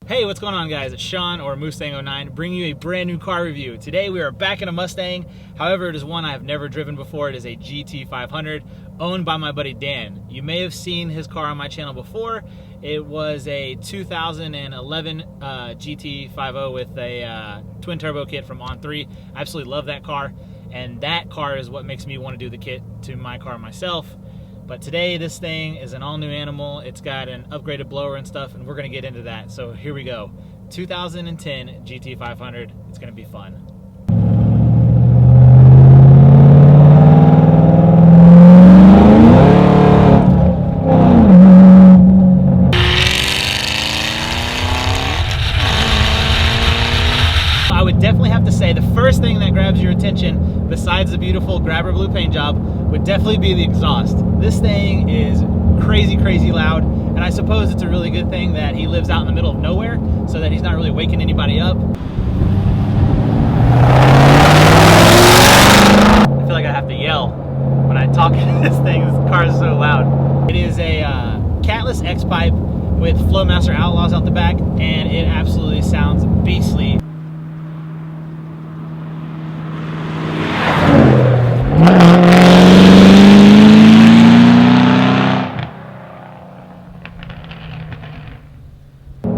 Hey, what's going on, guys? It's Sean, or Mustang 09, bringing you a brand new car review. Today we are back in a Mustang. However, it is one I have never driven before. It is a GT500 owned by my buddy Dan. You may have seen his car on my channel before. It was a 2011 GT50 with a twin turbo kit from On3. I absolutely love that car, and that car is what makes me want to do the kit to my car myself. But today, this thing is an all-new animal. It's got an upgraded blower and stuff, and we're going to get into that. So here we go. 2010 GT500. It's going to be fun. I would definitely have to say the first thing that grabs your attention, besides the beautiful grabber blue paint job, would definitely be the exhaust. This thing is crazy, crazy loud, and I suppose it's a really good thing that he lives out in the middle of nowhere so that he's not really waking anybody up. I feel like I have to yell when I talk into this thing. This car is so loud. It is a catless X-pipe with Flowmaster Outlaws out the back, and it absolutely sounds beastly.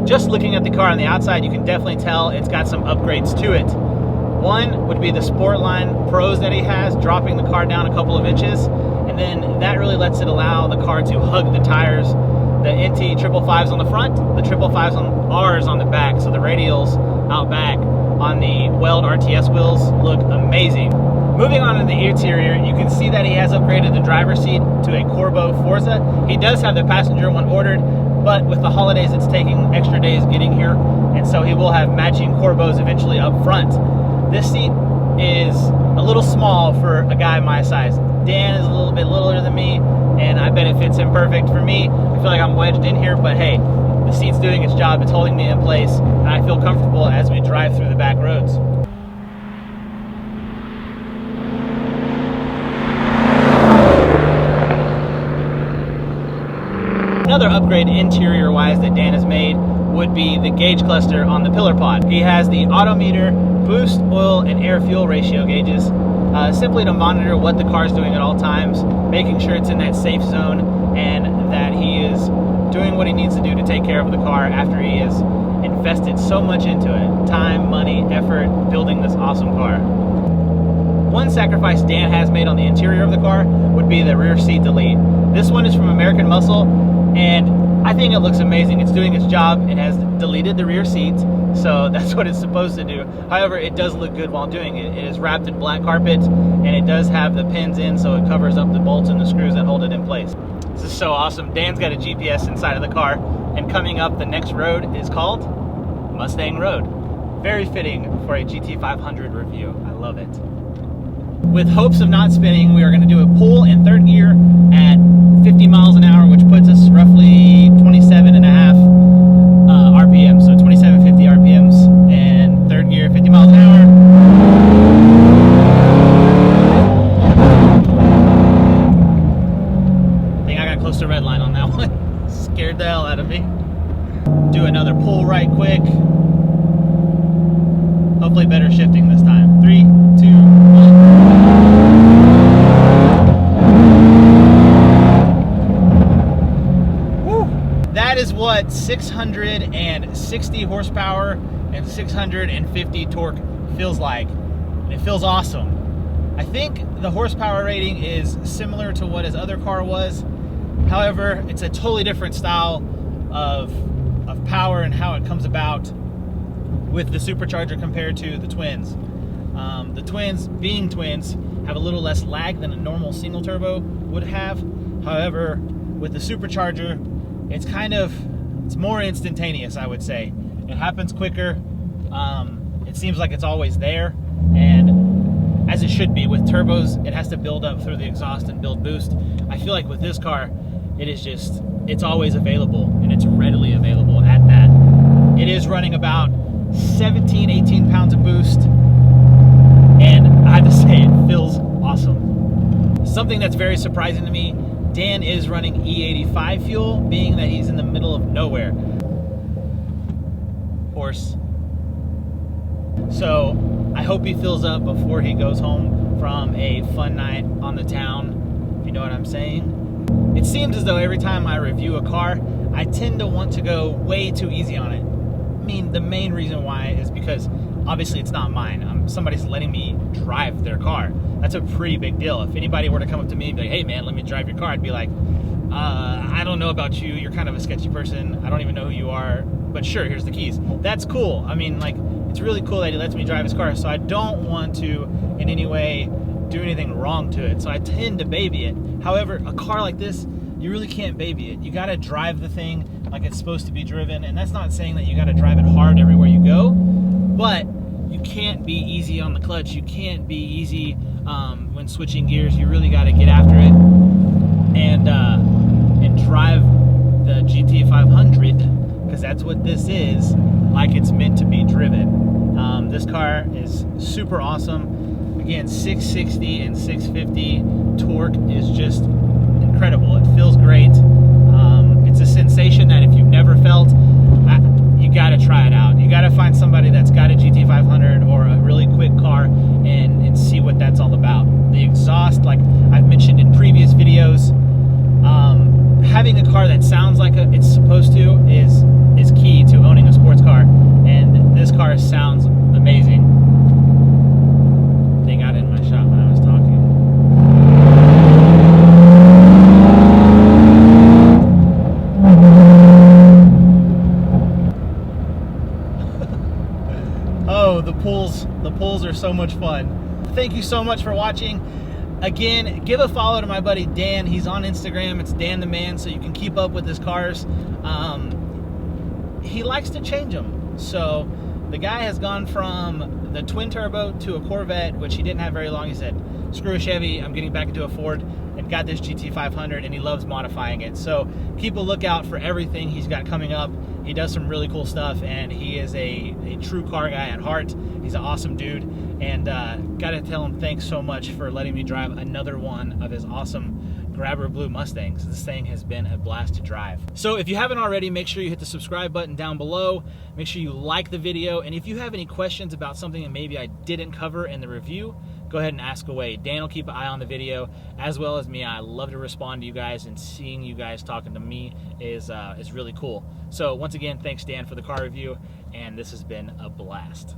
Just looking at the car on the outside, you can definitely tell it's got some upgrades to it. One would be the Sportline Pros that he has, dropping the car down a couple of inches, and then that really lets it allow the car to hug the tires. The NT 555s on the front, the 555s on R's on the back, so the radials out back on the Weld RTS wheels look amazing. Moving on to the interior, you can see that he has upgraded the driver's seat to a Corbeau Forza. He does have the passenger one ordered, but with the holidays it's taking extra days getting here, and so he will have matching Corbeaus eventually up front. This seat is a little small for a guy my size. Dan is a little bit littler than me, and I bet it fits him perfect. For me, I feel like I'm wedged in here, but hey, the seat's doing its job. It's holding me in place, and I feel comfortable as we drive through the back roads. Another upgrade interior-wise that Dan has made would be the gauge cluster on the pillar pod. He has the autometer, boost, oil, and air fuel ratio gauges, simply to monitor what the car is doing at all times, making sure it's in that safe zone, and that he is doing what he needs to do to take care of the car after he has invested so much into it. Time, money, effort, building this awesome car. One sacrifice Dan has made on the interior of the car would be the rear seat delete. This one is from American Muscle, and I think it looks amazing. It's doing its job. It has deleted the rear seat, so that's what it's supposed to do. However, it does look good while doing it. It is wrapped in black carpet, and it does have the pins in, so it covers up the bolts and the screws that hold it in place. This is so awesome. Dan's got a GPS inside of the car, and coming up, the next road is called Mustang Road. Very fitting for a GT500 review. I love it. With hopes of not spinning, we are going to do a pull in third gear at 50 miles an hour, which puts us roughly 27 and a half RPM, so 2750 RPMs, and third gear, 50 miles an hour. I think I got close to red line on that one. Scared the hell out of me. Do another pull right quick. Hopefully better shifting this time. 3, 2, 1. That is what 660 horsepower and 650 torque feels like. And it feels awesome. I think the horsepower rating is similar to what his other car was. However, it's a totally different style of power and how it comes about with the supercharger compared to the twins. The twins, being twins, have a little less lag than a normal single turbo would have. However, with the supercharger, it's more instantaneous, I would say. It happens quicker. It seems like it's always there, and as it should be. With turbos, it has to build up through the exhaust and build boost. I feel like with this car, it's always available, and it's readily available at that. It is running about 17, 18 pounds of boost, and I have to say, it feels awesome. Something that's very surprising to me, Dan is running E85 fuel, being that he's in the middle of nowhere. horse. So I hope he fills up before he goes home from a fun night on the town, if you know what I'm saying. It seems as though every time I review a car, I tend to want to go way too easy on it. I mean, the main reason why is because obviously it's not mine. Somebody's letting me drive their car. That's a pretty big deal. If anybody were to come up to me and be like, hey man, let me drive your car, I'd be like, I don't know about you. You're kind of a sketchy person. I don't even know who you are, but sure, here's the keys. That's cool. I mean, like, it's really cool that he lets me drive his car, so I don't want to in any way do anything wrong to it. So I tend to baby it. However, a car like this, you really can't baby it. You gotta drive the thing like it's supposed to be driven, and that's not saying that you gotta drive it hard everywhere you go, but you can't be easy on the clutch. You can't be easy when switching gears. You really gotta get after it and drive the GT500, because that's what this is, like it's meant to be driven. This car is super awesome. Again, 660 and 650 torque is just incredible. It feels great. It's a sensation that if you've never felt, you gotta try it out. You gotta find somebody that's got a GT500 or a really quick car and see what that's all about. The exhaust, like I've mentioned in previous videos, having a car that sounds like it's supposed to is key to owning a sports car, and this car sounds amazing. They got in my shot when I was talking. Oh, the pulls are so much fun. Thank you so much for watching. Again, give a follow to my buddy Dan. He's on Instagram. It's Dan the Man, so you can keep up with his cars. He likes to change them. So the guy has gone from the twin turbo to a Corvette, which he didn't have very long. He said, screw a Chevy, I'm getting back into a Ford, and got this GT500, and he loves modifying it. So keep a lookout for everything he's got coming up. He does some really cool stuff, and he is a true car guy at heart. He's an awesome dude, and gotta tell him thanks so much for letting me drive another one of his awesome Grabber Blue Mustangs. This thing has been a blast to drive. So if you haven't already, make sure you hit the subscribe button down below. Make sure you like the video, and if you have any questions about something that maybe I didn't cover in the review, go ahead and ask away. Dan will keep an eye on the video, as well as me. I love to respond to you guys, and seeing you guys talking to me is really cool. So once again, thanks Dan for the car review, and this has been a blast.